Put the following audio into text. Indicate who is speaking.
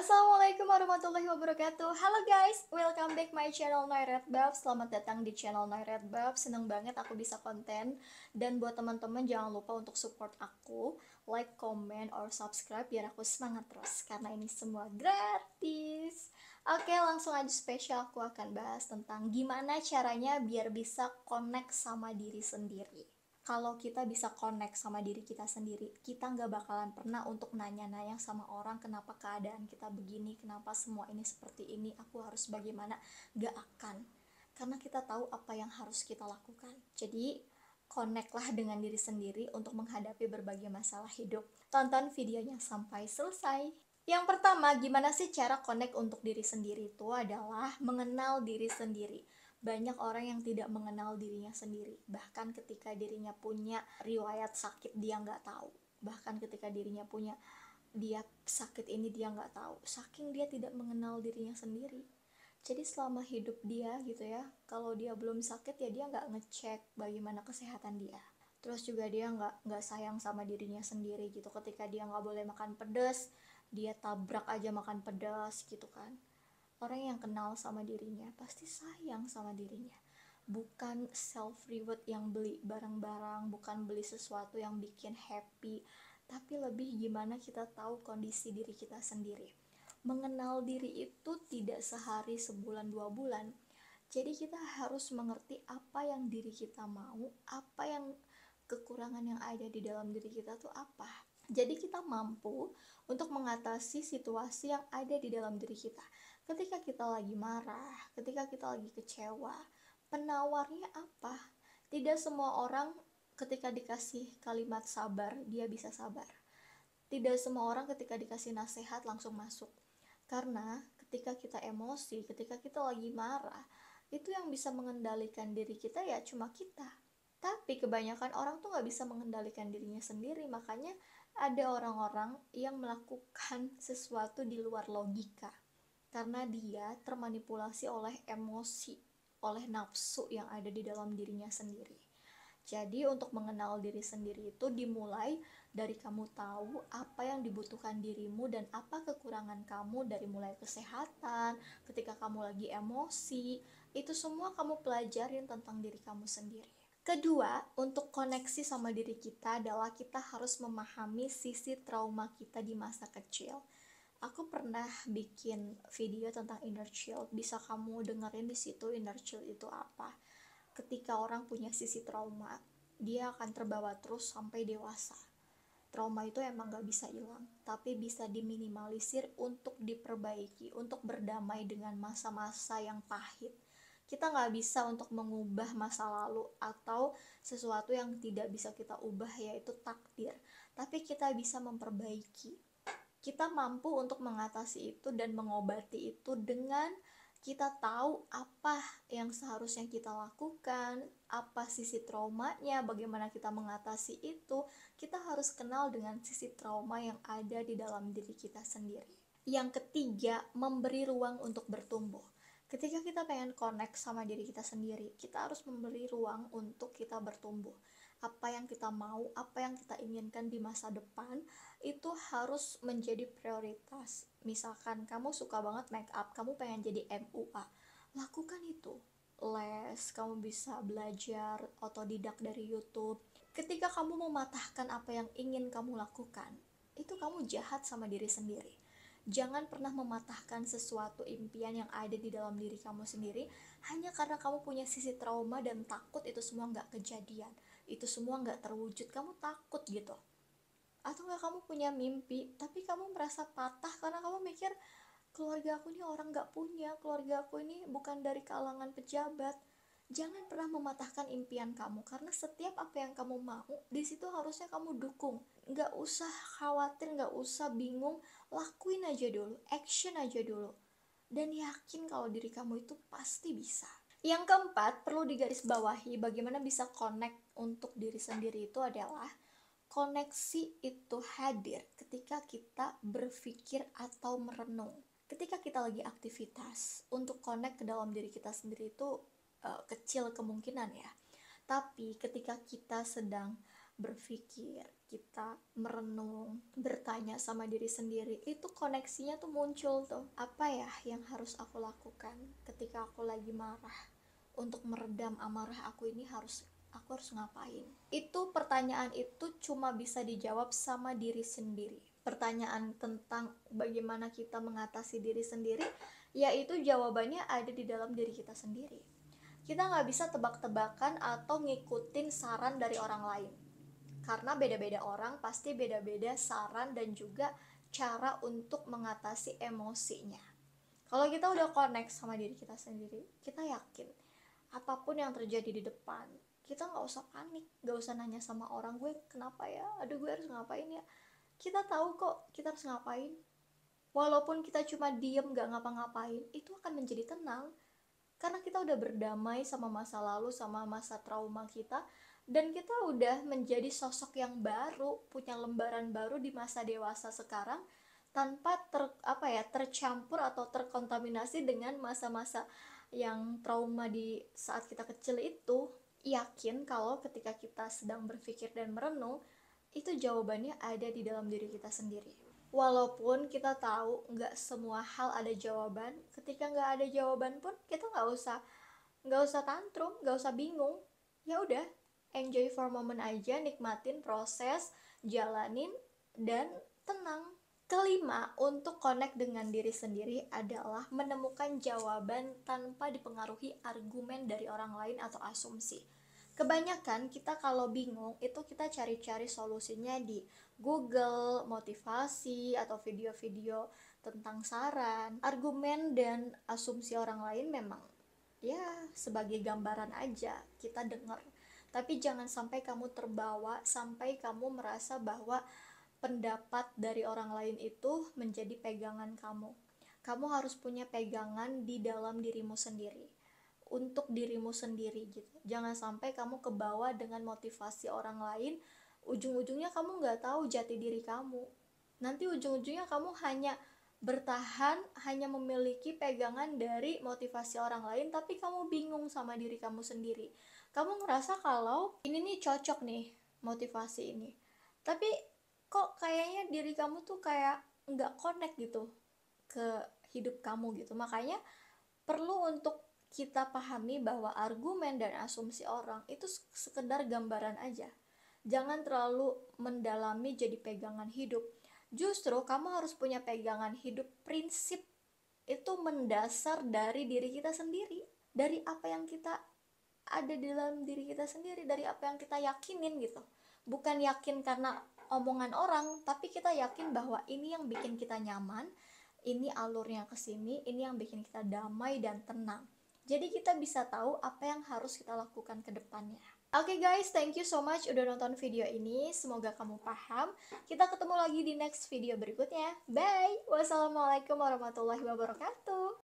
Speaker 1: Assalamualaikum warahmatullahi wabarakatuh. Halo guys, welcome back my channel Noiredbab. Selamat datang di channel Noiredbab. Seneng banget aku bisa konten. Dan buat teman-teman jangan lupa untuk support aku, like, comment, or subscribe biar aku semangat terus. Karena ini semua gratis. Oke, langsung aja spesial aku akan bahas tentang gimana caranya biar bisa connect sama diri sendiri. Kalau kita bisa connect sama diri kita sendiri, kita nggak bakalan pernah untuk nanya-nanya sama orang kenapa keadaan kita begini, kenapa semua ini seperti ini, aku harus bagaimana, nggak akan. Karena kita tahu apa yang harus kita lakukan. Jadi, connectlah dengan diri sendiri untuk menghadapi berbagai masalah hidup. Tonton videonya sampai selesai. Yang pertama, gimana sih cara connect untuk diri sendiri itu adalah mengenal diri sendiri. Banyak orang yang tidak mengenal dirinya sendiri. Bahkan ketika dirinya punya riwayat sakit dia nggak tahu. Bahkan ketika dirinya punya dia sakit ini dia nggak tahu. Saking dia tidak mengenal dirinya sendiri. Jadi selama hidup dia gitu ya, kalau dia belum sakit ya dia nggak ngecek bagaimana kesehatan dia. Terus juga dia nggak sayang sama dirinya sendiri gitu. Ketika dia nggak boleh makan pedas, dia tabrak aja makan pedas gitu kan. Orang yang kenal sama dirinya pasti sayang sama dirinya. Bukan self reward yang beli barang-barang, bukan beli sesuatu yang bikin happy, tapi lebih gimana kita tahu kondisi diri kita sendiri. Mengenal diri itu tidak sehari, sebulan, 2 bulan. Jadi kita harus mengerti apa yang diri kita mau, apa yang kekurangan yang ada di dalam diri kita tuh apa. Jadi kita mampu untuk mengatasi situasi yang ada di dalam diri kita. Ketika kita lagi marah, ketika kita lagi kecewa, penawarnya apa? Tidak semua orang ketika dikasih kalimat sabar, dia bisa sabar. Tidak semua orang ketika dikasih nasihat langsung masuk. Karena ketika kita emosi, ketika kita lagi marah, itu yang bisa mengendalikan diri kita ya cuma kita. Tapi kebanyakan orang tuh gak bisa mengendalikan dirinya sendiri. Makanya ada orang-orang yang melakukan sesuatu di luar logika. Karena dia termanipulasi oleh emosi, oleh nafsu yang ada di dalam dirinya sendiri. Jadi untuk mengenal diri sendiri itu dimulai dari kamu tahu apa yang dibutuhkan dirimu dan apa kekurangan kamu, dari mulai kesehatan, ketika kamu lagi emosi, itu semua kamu pelajarin tentang diri kamu sendiri. Kedua, untuk koneksi sama diri kita adalah kita harus memahami sisi trauma kita di masa kecil. Aku pernah bikin video tentang inner child, bisa kamu dengerin di situ inner child itu apa. Ketika orang punya sisi trauma, dia akan terbawa terus sampai dewasa. Trauma itu emang gak bisa hilang, tapi bisa diminimalisir untuk diperbaiki, untuk berdamai dengan masa-masa yang pahit. Kita gak bisa untuk mengubah masa lalu atau sesuatu yang tidak bisa kita ubah, yaitu takdir. Tapi kita bisa memperbaiki. Kita mampu untuk mengatasi itu dan mengobati itu dengan kita tahu apa yang seharusnya kita lakukan, apa sisi traumanya, bagaimana kita mengatasi itu. Kita harus kenal dengan sisi trauma yang ada di dalam diri kita sendiri. Yang ketiga, memberi ruang untuk bertumbuh. Ketika kita pengen connect sama diri kita sendiri, kita harus memberi ruang untuk kita bertumbuh. Apa yang kita mau, apa yang kita inginkan di masa depan, itu harus menjadi prioritas. Misalkan kamu suka banget make up, kamu pengen jadi MUA, lakukan itu. Les, kamu bisa belajar otodidak dari YouTube. Ketika kamu mematahkan apa yang ingin kamu lakukan, itu kamu jahat sama diri sendiri. Jangan pernah mematahkan sesuatu impian yang ada di dalam diri kamu sendiri hanya karena kamu punya sisi trauma dan takut itu semua gak kejadian, itu semua gak terwujud, kamu takut gitu. Atau gak kamu punya mimpi tapi kamu merasa patah karena kamu mikir keluarga aku ini orang gak punya, keluarga aku ini bukan dari kalangan pejabat. Jangan pernah mematahkan impian kamu, karena setiap apa yang kamu mau, di situ harusnya kamu dukung. Gak usah khawatir, gak usah bingung, lakuin aja dulu, action aja dulu. Dan yakin kalau diri kamu itu pasti bisa. Yang keempat, perlu digarisbawahi bagaimana bisa connect untuk diri sendiri itu adalah koneksi itu hadir ketika kita berpikir atau merenung. Ketika kita lagi aktivitas, untuk connect ke dalam diri kita sendiri itu kecil kemungkinan ya. Tapi ketika kita sedang berpikir, kita merenung, bertanya sama diri sendiri, itu koneksinya tuh muncul tuh. Apa ya yang harus aku lakukan ketika aku lagi marah? Untuk meredam amarah aku ini aku harus ngapain? Itu pertanyaan itu cuma bisa dijawab sama diri sendiri. Pertanyaan tentang bagaimana kita mengatasi diri sendiri, yaitu jawabannya ada di dalam diri kita sendiri. Kita nggak bisa tebak-tebakan atau ngikutin saran dari orang lain, karena beda-beda orang pasti beda-beda saran dan juga cara untuk mengatasi emosinya. Kalau kita udah connect sama diri kita sendiri, kita yakin apapun yang terjadi di depan, kita nggak usah panik, nggak usah nanya sama orang, gue kenapa ya, aduh gue harus ngapain ya. Kita tahu kok kita harus ngapain. Walaupun kita cuma diem nggak ngapa-ngapain, itu akan menjadi tenang, karena kita udah berdamai sama masa lalu, sama masa trauma kita, dan kita udah menjadi sosok yang baru, punya lembaran baru di masa dewasa sekarang, tanpa tercampur atau terkontaminasi dengan masa-masa yang trauma di saat kita kecil itu. Yakin kalau ketika kita sedang berpikir dan merenung, itu jawabannya ada di dalam diri kita sendiri. Walaupun kita tahu nggak semua hal ada jawaban, ketika nggak ada jawaban pun kita nggak usah tantrum, nggak usah bingung. Ya udah, enjoy for moment aja, nikmatin proses, jalanin, dan tenang. Kelima, untuk connect dengan diri sendiri adalah menemukan jawaban tanpa dipengaruhi argumen dari orang lain atau asumsi. Kebanyakan kita kalau bingung itu kita cari-cari solusinya di Google, motivasi, atau video-video tentang saran. Argumen dan asumsi orang lain memang ya sebagai gambaran aja kita dengar. Tapi jangan sampai kamu terbawa, sampai kamu merasa bahwa pendapat dari orang lain itu menjadi pegangan kamu. Kamu harus punya pegangan di dalam dirimu sendiri, untuk dirimu sendiri gitu. Jangan sampai kamu kebawa dengan motivasi orang lain, ujung-ujungnya kamu nggak tahu jati diri kamu. Nanti ujung-ujungnya kamu hanya bertahan, hanya memiliki pegangan dari motivasi orang lain, tapi kamu bingung sama diri kamu sendiri. Kamu ngerasa kalau ini nih cocok nih motivasi ini, tapi kok kayaknya diri kamu tuh kayak nggak connect gitu ke hidup kamu gitu. Makanya perlu untuk kita pahami bahwa argumen dan asumsi orang itu sekedar gambaran aja. Jangan terlalu mendalami jadi pegangan hidup. Justru kamu harus punya pegangan hidup, prinsip itu mendasar dari diri kita sendiri, dari apa yang kita ada di dalam diri kita sendiri, dari apa yang kita yakinin gitu. Bukan yakin karena omongan orang, tapi kita yakin bahwa ini yang bikin kita nyaman, ini alurnya ke sini, ini yang bikin kita damai dan tenang. Jadi kita bisa tahu apa yang harus kita lakukan ke depannya. Oke guys, thank you so much udah nonton video ini. Semoga kamu paham. Kita ketemu lagi di next video berikutnya. Bye. Wassalamualaikum warahmatullahi wabarakatuh.